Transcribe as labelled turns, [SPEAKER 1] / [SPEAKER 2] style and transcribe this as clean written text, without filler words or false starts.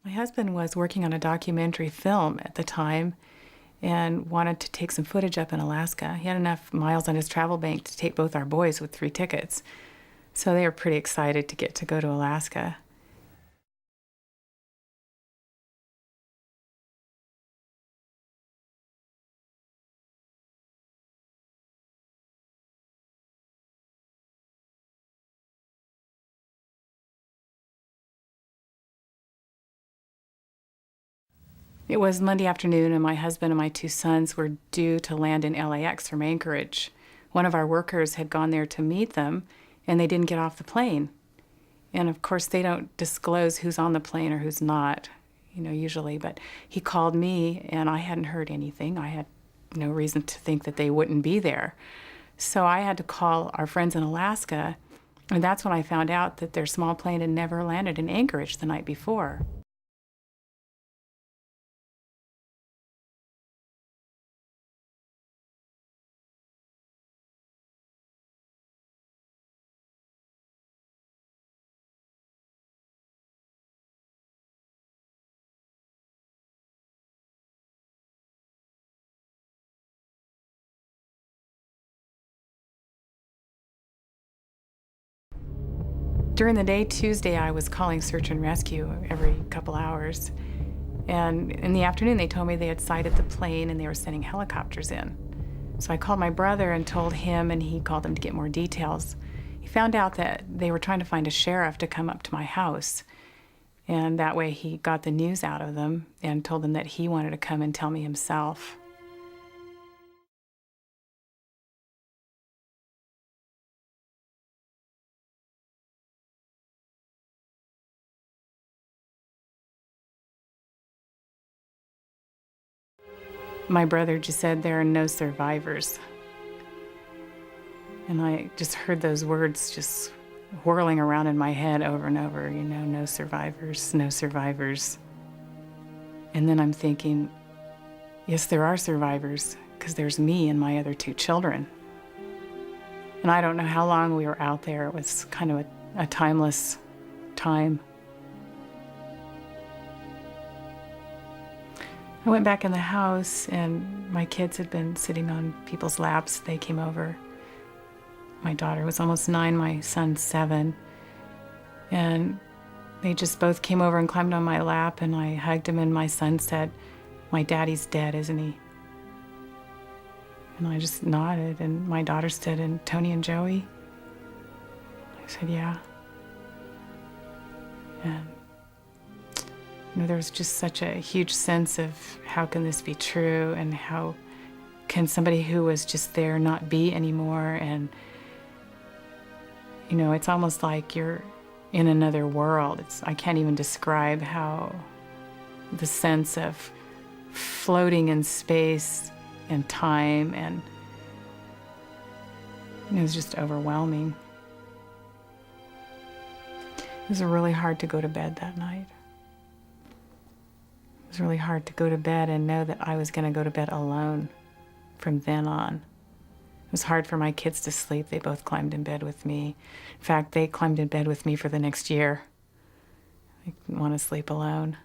[SPEAKER 1] My husband was working on a documentary film at the time and wanted to take some footage up in Alaska. He had enough miles on his travel bank to take both our boys with 3 tickets. So they were pretty excited to get to go to Alaska. It was Monday afternoon, and my husband and my 2 sons were due to land in LAX from Anchorage. One of our workers had gone there to meet them, and they didn't get off the plane. And of course, they don't disclose who's on the plane or who's not, usually. But he called me, and I hadn't heard anything. I had no reason to think that they wouldn't be there. So I had to call our friends in Alaska, and that's when I found out that their small plane had never landed in Anchorage the night before. During the day, Tuesday, I was calling search and rescue every couple hours. And in the afternoon, they told me they had sighted the plane and they were sending helicopters in. So I called my brother and told him, and he called them to get more details. He found out that they were trying to find a sheriff to come up to my house. And that way he got the news out of them and told them that he wanted to come and tell me himself. My brother just said there are no survivors. And I just heard those words just whirling around in my head over and over, no survivors, no survivors. And then I'm thinking, yes, there are survivors, because there's me and my other 2 children. And I don't know how long we were out there. It was kind of a timeless time. I went back in the house, and my kids had been sitting on people's laps. They came over. My daughter was almost 9, my son's 7. And they just both came over and climbed on my lap, and I hugged him, and my son said, "My daddy's dead, isn't he?" And I just nodded, and my daughter said, "And Tony and Joey?" I said, "Yeah." And there was just such a huge sense of how can this be true, and how can somebody who was just there not be anymore. And it's almost like you're in another world. I can't even describe how the sense of floating in space and time, and it was just overwhelming. It was really hard to go to bed that night. It was really hard to go to bed and know that I was going to go to bed alone from then on. It was hard for my kids to sleep. They both climbed in bed with me. In fact, they climbed in bed with me for the next year. They didn't want to sleep alone.